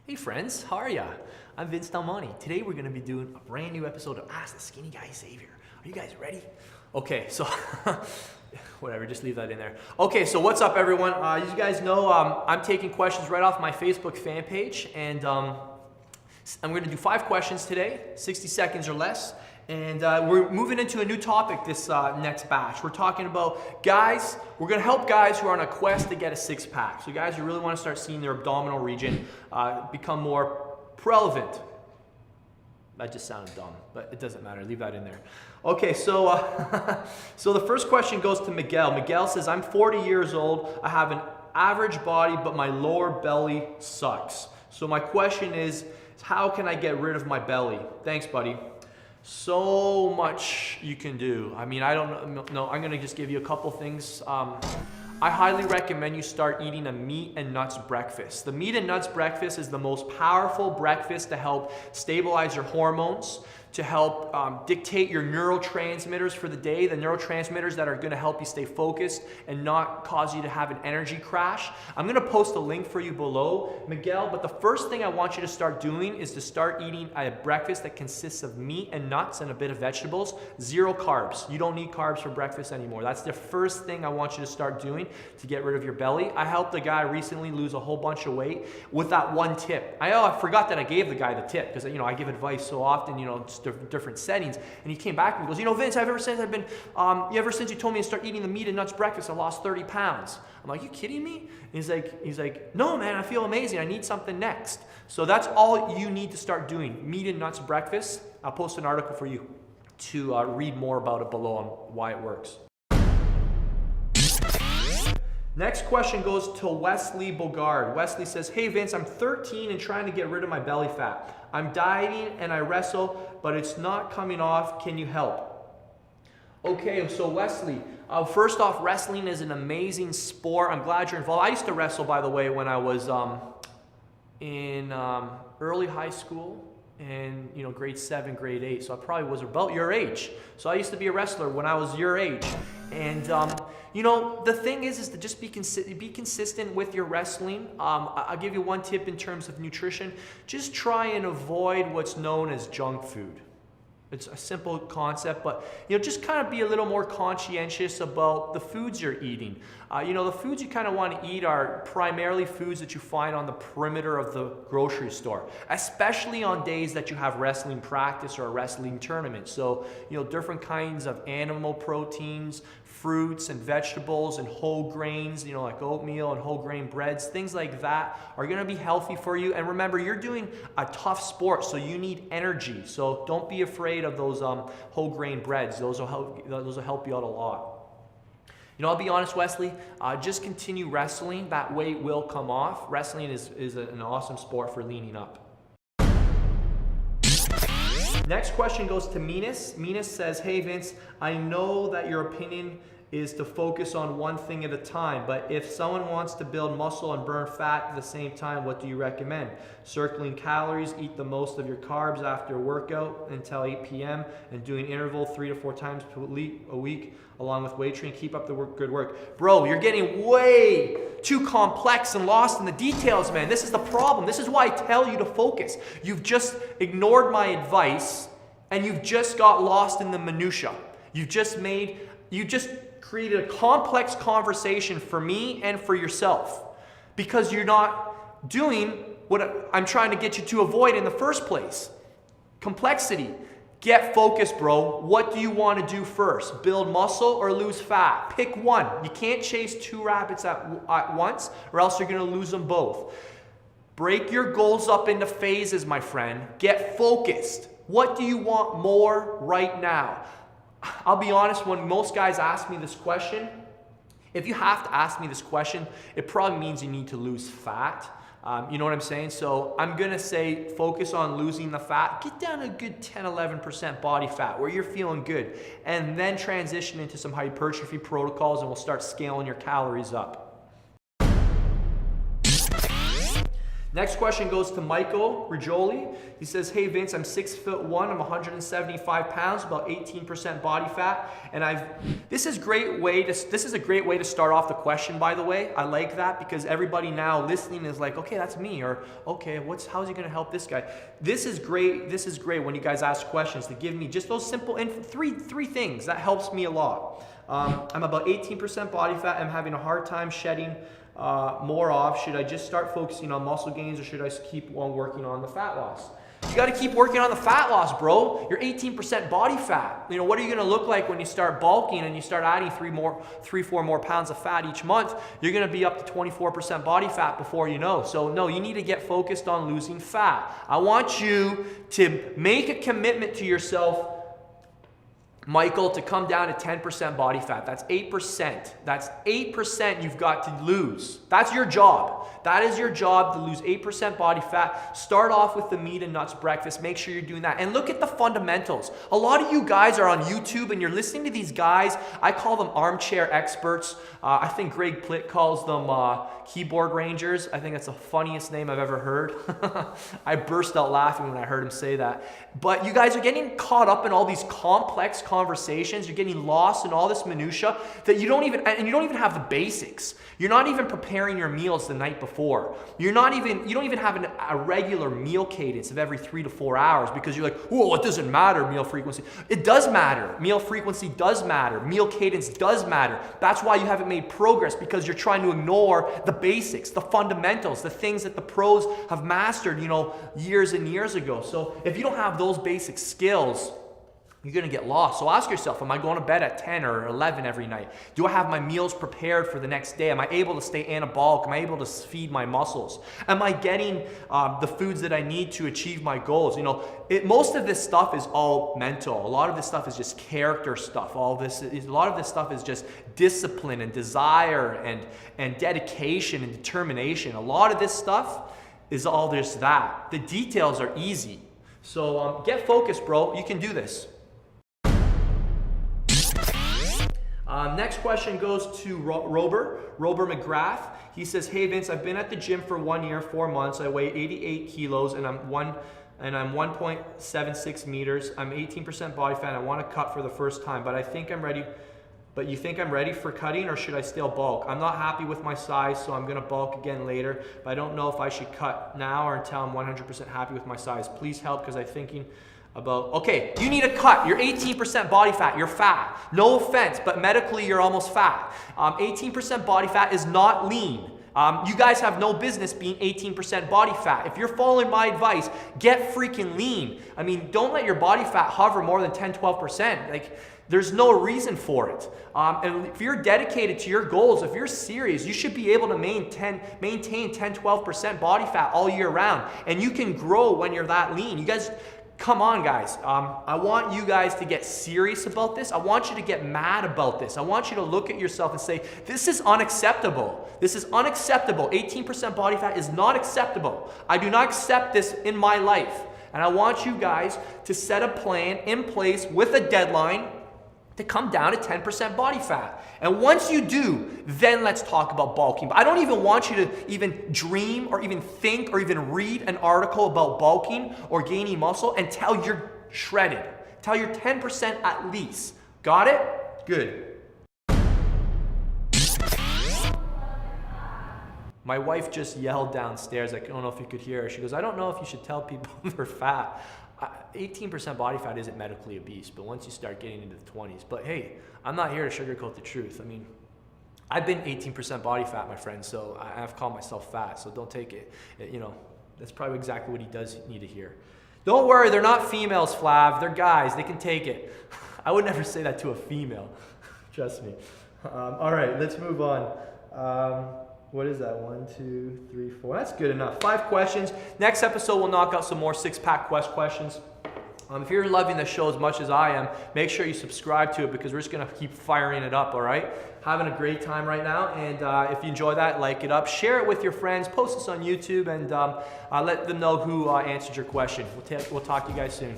Hey friends, how are ya? I'm Vince Delmonte. Today we're gonna be doing a brand new episode of Ask the Skinny Guy Savior. Are you guys ready? Okay, so whatever, just leave that in there. Okay, so what's up everyone? As you guys know, I'm taking questions right off my Facebook fan page, and I'm gonna do 5 questions today, 60 seconds or less. And we're moving into a new topic this next batch. We're talking about guys, we're gonna help guys who are on a quest to get a 6-pack. So guys who really wanna start seeing their abdominal region become more relevant. That just sounded dumb, but it doesn't matter, leave that in there. Okay, so, so the first question goes to Miguel. Miguel says, I'm 40 years old, I have an average body, but my lower belly sucks. So my question is, how can I get rid of my belly? Thanks, buddy. So much you can do. I mean, I don't know. I'm gonna just give you a couple things. I highly recommend you start eating a meat and nuts breakfast. The meat and nuts breakfast is the most powerful breakfast to help stabilize your hormones, to help dictate your neurotransmitters for the day, the neurotransmitters that are gonna help you stay focused and not cause you to have an energy crash. I'm gonna post a link for you below, Miguel, but the first thing I want you to start doing is to start eating a breakfast that consists of meat and nuts and a bit of vegetables, 0 carbs. You don't need carbs for breakfast anymore. That's the first thing I want you to start doing to get rid of your belly. I helped a guy recently lose a whole bunch of weight with that one tip. I forgot that I gave the guy the tip because I give advice so often, just different settings. And he came back and he goes, Vince, ever since you told me to start eating the meat and nuts breakfast, I lost 30 pounds. I'm like, you kidding me? And he's like, no, man, I feel amazing. I need something next. So that's all you need to start doing. Meat and nuts breakfast. I'll post an article for you to read more about it below on why it works. Next question goes to Wesley Bogard. Wesley says, hey Vince, I'm 13 and trying to get rid of my belly fat. I'm dieting and I wrestle, but it's not coming off. Can you help? Okay, so Wesley, first off, wrestling is an amazing sport. I'm glad you're involved. I used to wrestle, by the way, when I was in early high school and grade 7, grade 8. So I probably was about your age. So I used to be a wrestler when I was your age. And the thing is to just be consistent with your wrestling. I'll give you one tip in terms of nutrition. Just try and avoid what's known as junk food. It's a simple concept, but just kind of be a little more conscientious about the foods you're eating. The foods you kind of want to eat are primarily foods that you find on the perimeter of the grocery store, especially on days that you have wrestling practice or a wrestling tournament. So, different kinds of animal proteins, fruits and vegetables and whole grains, like oatmeal and whole grain breads, things like that are going to be healthy for you. And remember, you're doing a tough sport, so you need energy. So don't be afraid of those whole grain breads. Those will help you out a lot. I'll be honest, Wesley, just continue wrestling. That weight will come off. Wrestling is an awesome sport for leaning up. Next question goes to Minas. Minas says, hey Vince, I know that your opinion is to focus on one thing at a time, but if someone wants to build muscle and burn fat at the same time, what do you recommend? Circling calories, eat the most of your carbs after a workout until 8 p.m. and doing interval 3 to 4 times a week along with weight training. Keep up the good work. Bro, you're getting way too complex and lost in the details, man. This is the problem. This is why I tell you to focus. You've just ignored my advice and you've just got lost in the minutia. You just created a complex conversation for me and for yourself because you're not doing what I'm trying to get you to avoid in the first place. Complexity. Get focused, bro. What do you want to do first? Build muscle or lose fat? Pick one. You can't chase 2 rabbits at once or else you're going to lose them both. Break your goals up into phases, my friend. Get focused. What do you want more right now? I'll be honest, when most guys ask me this question, if you have to ask me this question, it probably means you need to lose fat. You know what I'm saying? So I'm going to say focus on losing the fat. Get down to a good 10-11% body fat where you're feeling good. And then transition into some hypertrophy protocols and we'll start scaling your calories up. Next question goes to Michael Rigioli. He says, hey Vince, I'm 6'1", I'm 175 pounds, about 18% body fat, and this is a great way to start off the question, by the way. I like that because everybody now listening is like, okay, that's me, or okay, how's he gonna help this guy? This is great when you guys ask questions to give me just those simple three things. That helps me a lot. I'm about 18% body fat. I'm having a hard time shedding more off. Should I just start focusing on muscle gains, or should I keep on working on the fat loss? You got to keep working on the fat loss, bro. You're 18% body fat. You know, what are you going to look like when you start bulking and you start adding 4 more pounds of fat each month? You're going to be up to 24% body fat before you know. So no, you need to get focused on losing fat. I want you to make a commitment to yourself, Michael, to come down to 10% body fat. That's 8%. That's 8% you've got to lose. That's your job. That is your job, to lose 8% body fat. Start off with the meat and nuts breakfast. Make sure you're doing that. And look at the fundamentals. A lot of you guys are on YouTube and you're listening to these guys. I call them armchair experts. I think Greg Plitt calls them keyboard rangers. I think that's the funniest name I've ever heard. I burst out laughing when I heard him say that. But you guys are getting caught up in all these complex conversations. You're getting lost in all this minutia that you don't even have the basics. You're not even preparing your meals the night before. You don't even have a regular meal cadence of every 3 to 4 hours, because you're like, oh, it doesn't matter, meal frequency. It does matter. Meal frequency does matter. Meal cadence does matter. That's why you haven't made progress, because you're trying to ignore the basics, the fundamentals, the things that the pros have mastered, years and years ago. So if you don't have those basic skills, you're going to get lost. So ask yourself, am I going to bed at 10 or 11 every night? Do I have my meals prepared for the next day? Am I able to stay anabolic? Am I able to feed my muscles? Am I getting the foods that I need to achieve my goals? Most of this stuff is all mental. A lot of this stuff is just character stuff. A lot of this stuff is just discipline and desire and dedication and determination. A lot of this stuff is all just that. The details are easy. So get focused, bro. You can do this. Next question goes to Rober McGrath. He says, hey Vince, I've been at the gym for 1 year, 4 months. I weigh 88 kilos and I'm 1.76 meters. I'm 18% body fat. I want to cut for the first time, but you think I'm ready for cutting, or should I still bulk? I'm not happy with my size, so I'm going to bulk again later, but I don't know if I should cut now or until I'm 100% happy with my size. Please help, because I'm thinking about, okay, you need a cut. You're 18% body fat. You're fat. No offense, but medically you're almost fat. 18% body fat is not lean. You guys have no business being 18% body fat. If you're following my advice, get freaking lean. I mean, don't let your body fat hover more than 10, 12%. There's no reason for it. And if you're dedicated to your goals, if you're serious, you should be able to maintain 10, 12% body fat all year round. And you can grow when you're that lean. You guys, come on, guys. I want you guys to get serious about this. I want you to get mad about this. I want you to look at yourself and say, this is unacceptable. This is unacceptable. 18% body fat is not acceptable. I do not accept this in my life. And I want you guys to set a plan in place with a deadline to come down to 10% body fat. And once you do, then let's talk about bulking. But I don't even want you to even dream or even think or even read an article about bulking or gaining muscle until you're shredded. Until you're 10% at least. Got it? Good. My wife just yelled downstairs. I don't know if you could hear her. She goes, I don't know if you should tell people they're fat. 18% body fat isn't medically obese, but once you start getting into the 20s. But hey, I'm not here to sugarcoat the truth. I mean, I've been 18% body fat, my friend, so I've called myself fat, so don't take it. That's probably exactly what he does need to hear. Don't worry, they're not females, Flav. They're guys. They can take it. I would never say that to a female. Trust me. All right, let's move on. What is that? 1, 2, 3, 4. That's good enough. 5 questions. Next episode, we'll knock out some more 6-pack questions. If you're loving the show as much as I am, make sure you subscribe to it, because we're just going to keep firing it up, all right? Having a great time right now. And if you enjoy that, like it up. Share it with your friends. Post this on YouTube, and let them know who answered your question. We'll talk to you guys soon.